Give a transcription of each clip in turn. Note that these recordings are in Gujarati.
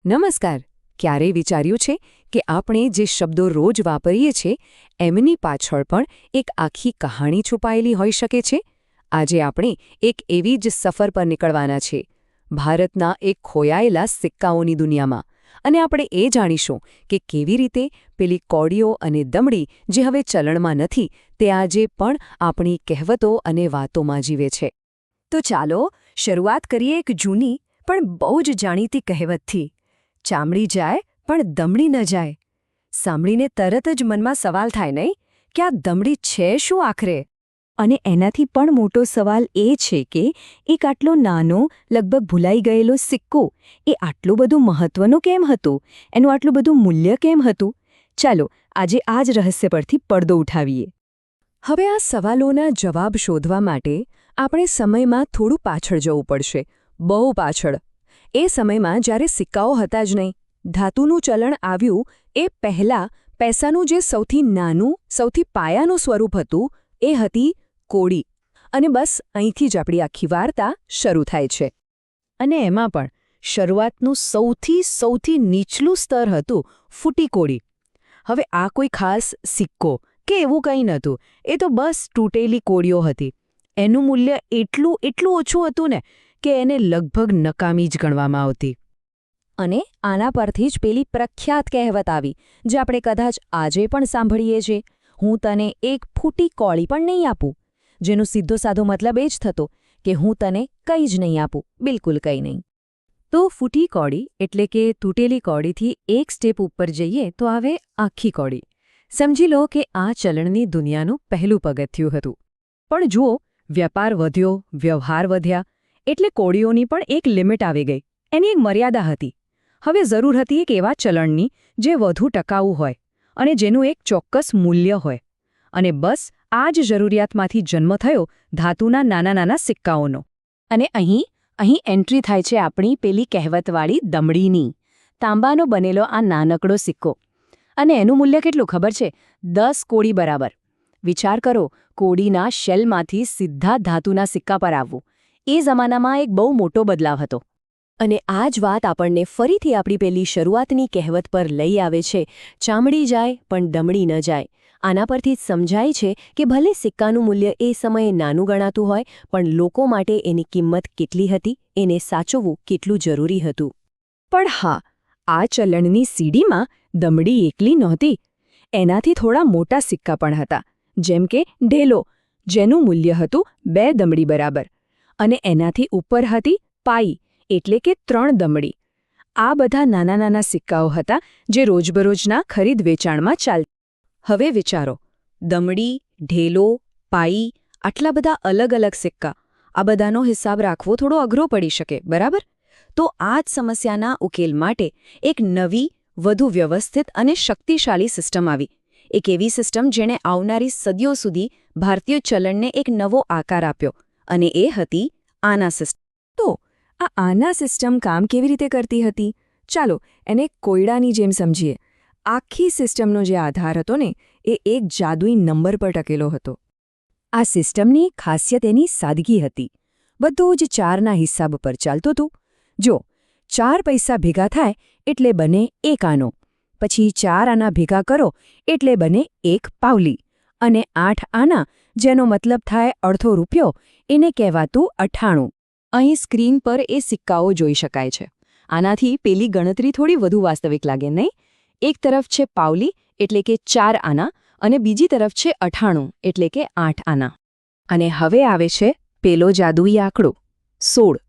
નમસ્કાર. ક્યારેય વિચાર્યું છે કે આપણે જે શબ્દો રોજ વાપરીએ છીએ એમની પાછળ પણ એક આખી કહાણી છુપાયેલી હોઈ શકે છે? આજે આપણે એક એવી જ સફર પર નીકળવાના છીએ, ભારતના એક ખોયાયેલા સિક્કાઓની દુનિયામાં. અને આપણે એ જાણીશું કે કેવી રીતે પેલી કૌડીઓ અને દમડી જે હવે ચલણમાં નથી તે આજે પણ આપણી કહેવતો અને વાતોમાં જીવે છે. તો ચાલો શરૂઆત કરીએ એક જૂની પણ બહુ જ જાણીતી કહેવતથી. ચામડી જાય પણ દમડી ન જાય. સાંભળીને તરત જ મનમાં સવાલ થાય નહીં કે આ દમડી છે શું આખરે? અને એનાથી પણ મોટો સવાલ એ છે કે એક આટલો નાનો, લગભગ ભૂલાઈ ગયેલો સિક્કો એ આટલું બધું મહત્વનું કેમ હતું? એનું આટલું બધું મૂલ્ય કેમ હતું? ચાલો આજે આ જ રહસ્ય પરથી પડદો ઉઠાવીએ. હવે આ સવાલોના જવાબ શોધવા માટે આપણે સમયમાં થોડું પાછળ જવું પડશે, બહુ પાછળ. એ સમયમાં જ્યારે સિક્કાઓ હતા જ નહીં, ધાતુનું ચલણ આવ્યું એ પહેલાં પૈસાનું જે સૌથી નાનું, સૌથી પાયાનું સ્વરૂપ હતું એ હતી કૌડી. અને બસ અહીંથી જ આપણી આખી વાર્તા શરૂ થાય છે. અને એમાં પણ શરૂઆતનું સૌથી નીચલું સ્તર હતું ફૂટી કૌડી. હવે આ કોઈ ખાસ સિક્કો કે એવું કંઈ નહોતું, એ તો બસ તૂટેલી કૌડીઓ હતી. એનું મૂલ્ય એટલું ઓછું હતું ને કે એને લગભગ નકામી જ ગણવામાં આવતી. અને આના પરથી જ પેલી પ્રખ્યાત કહેવત આવી જે આપણે કદાચ આજે પણ સાંભળીએ છીએ, હું તને એક ફૂટી કૌડી પણ નહીં આપું, જેનો સીધો સાધો મતલબ એ જ થતો કે હું તને કંઈ જ નહીં આપું, બિલકુલ કંઈ નહીં. તો ફૂટી કૌડી એટલે કે તૂટેલી કૌડીથી એક સ્ટેપ ઉપર જઈએ તો આવે આખી કૌડી. સમજી લો કે આ ચલણની દુનિયાનું પહેલું પગથિયું હતું. પણ જુઓ, વ્યાપાર વધ્યો, વ્યવહાર વધ્યા, એટલે કૌડીઓની પણ એક લિમિટ આવી ગઈ. એની એક મર્યાદા હતી. હવે જરૂર હતી એક એવા ચલણની જે વધુ ટકાઉ હોય અને જેનું એક ચોક્કસ મૂલ્ય હોય. અને બસ આ જ જરૂરિયાતમાંથી જન્મ થયો ધાતુના નાના સિક્કાઓનો. અને અહીં એન્ટ્રી થાય છે આપણી પેલી કહેવતવાળી દમડીની. તાંબાનો બનેલો આ નાનકડો સિક્કો. અને એનું મૂલ્ય કેટલું ખબર છે? 10 કૌડી બરાબર. વિચાર કરો, કૌડીના શેલમાંથી સીધા ધાતુના સિક્કા પર આવવું. એ જમાનામાં એક બહુ મોટો બદલાવ હતો. અને આ જ વાત આપણને ફરીથી આપણી પેલી શરૂઆતની કહેવત પર લઈ આવે છે, ચામડી જાય પણ દમડી ન જાય. આના પરથી જ સમજાય છે કે ભલે સિક્કાનું મૂલ્ય એ સમયે નાનું ગણાતું હોય, પણ લોકો માટે એની કિંમત કેટલી હતી, એને સાચવવું કેટલું જરૂરી હતું. પણ હા, આ ચલણની સીડીમાં દમડી એકલી નહોતી. એનાથી થોડા મોટા સિક્કા પણ હતા, જેમ કે ઢેલો, જેનું મૂલ્ય હતું 2 દમડી બરાબર. અને એનાથી ઉપર હતી પાઈ, એટલે કે 3 દમડી. આ બધા નાના સિક્કાઓ હતા જે રોજબરોજના ખરીદ વેચાણમાં ચાલતા. હવે વિચારો, દમડી, ઢેલો, પાઈ, આટલા બધા અલગ સિક્કા, આ બધાનો હિસાબ રાખવો થોડો અઘરો પડી શકે, બરાબર? તો આ જ સમસ્યાના ઉકેલ માટે એક નવી, વધુ વ્યવસ્થિત અને શક્તિશાળી સિસ્ટમ આવી. એક એવી સિસ્ટમ જેણે આવનારી સદીઓ સુધી ભારતીય ચલણને એક નવો આકાર આપ્યો. અને એ હતી આના સિસ્ટમ. તો આ આના સિસ્ટમ કામ કેવી રીતે કરતી હતી? ચાલો એને કોયડાની જેમ સમજીએ. આખી સિસ્ટમનો જે આધાર હતો ને એ એક જાદુઈ નંબર પર ટકેલો હતો. આ સિસ્ટમની ખાસિયત એની સાદગી હતી. બધું જ 4ના હિસાબ પર ચાલતું હતું. જો 4 પૈસા ભેગા થાય એટલે બને 1 આનો, પછી 4 આના ભેગા કરો એટલે બને 1 પાવલી, અને 8 આના, જેનો મતલબ થાય અડધો રૂપિયો, એને કહેવાતું 98. અહીં સ્ક્રીન પર એ સિક્કાઓ જોઈ શકાય છે. આનાથી પેલી ગણતરી થોડી વધુ વાસ્તવિક લાગે, નહીં? એક તરફ છે પાવલી એટલે કે 4 આના અને બીજી તરફ છે 98 એટલે કે 8 આના. અને હવે આવે છે પેલો જાદુઈ આંકડો 16.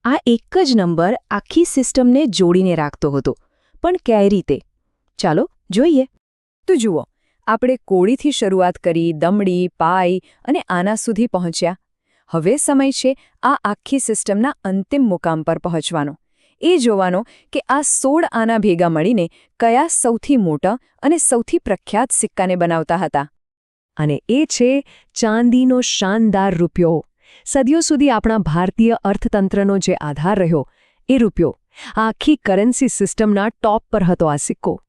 આ એક જ નંબર આખી સિસ્ટમને જોડીને રાખતો હતો. પણ કઈ રીતે? ચાલો જોઈએ. તો જુઓ, આપણે કૌડીથી શરૂઆત કરી, દમડી, પાઈ અને આના સુધી પહોંચ્યા. હવે સમય છે આ આખી સિસ્ટમના અંતિમ મુકામ પર પહોંચવાનો. એ જોવાનો કે આ 16 આના ભેગા મળીને કયા સૌથી મોટા અને સૌથી પ્રખ્યાત સિક્કાને બનાવતા હતા. અને એ છે ચાંદીનો શાનદાર રૂપિયો. સદીઓ સુધી આપણા ભારતીય અર્થતંત્રનો જે આધાર રહ્યો એ રૂપિયો. આ આખી કરન્સી સિસ્ટમના ટોપ પર હતો આ સિક્કો.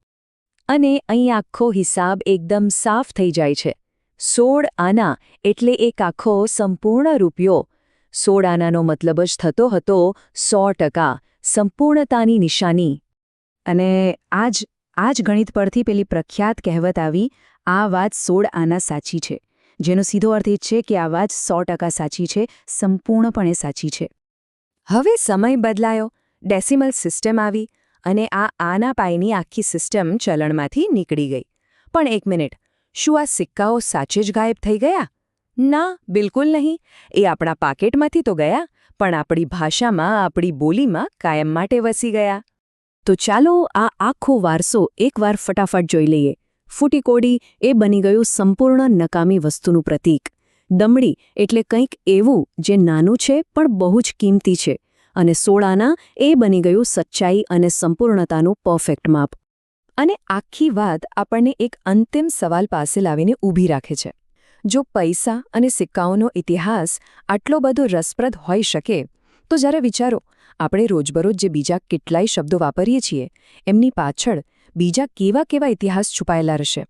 અને અહીં આખો હિસાબ એકદમ સાફ થઈ જાય છે. 16 આના એટલે એક આખો સંપૂર્ણ રૂપિયો. 16 આનાનો મતલબ જ થતો હતો 100%, સંપૂર્ણતાની નિશાની. અને આ જ ગણિત પરથી પેલી પ્રખ્યાત કહેવત આવી, આ વાત 16 આના સાચી છે, જેનો સીધો અર્થ એ છે કે આ વાત 100% સાચી છે, સંપૂર્ણપણે સાચી છે. હવે સમય બદલાયો, ડેસિમલ સિસ્ટમ આવી અને આ આના પાઈની આખી સિસ્ટમ ચલણમાંથી નીકળી ગઈ. પણ એક મિનિટ, શું આ સિક્કાઓ સાચે જ ગાયબ થઈ ગયા? ના, બિલકુલ નહીં. એ આપણા પાકેટમાંથી તો ગયા, પણ આપણી ભાષામાં, આપણી બોલીમાં કાયમ માટે વસી ગયા. તો ચાલો આ આખો વારસો એકવાર ફટાફટ જોઈ લઈએ. ફૂટીકોડી એ બની ગયું સંપૂર્ણ નકામી વસ્તુનું પ્રતીક. દમડી એટલે કંઈક એવું જે નાનું છે પણ બહુ જ કિંમતી છે. અને 16 આના એ બની ગયું સચ્ચાઈ અને સંપૂર્ણતાનું પરફેક્ટ માપ. અને આખી વાત આપણને એક અંતિમ સવાલ પાસે લાવીને ઊભી રાખે છે. જો પૈસા અને સિક્કાઓનો ઇતિહાસ આટલો બધો રસપ્રદ હોઈ શકે, તો જ્યારે વિચારો, આપણે રોજબરોજ જે બીજા કેટલાય શબ્દો વાપરીએ છીએ, એમની પાછળ બીજા કેવા કેવા ઇતિહાસ છુપાયેલા રહેશે.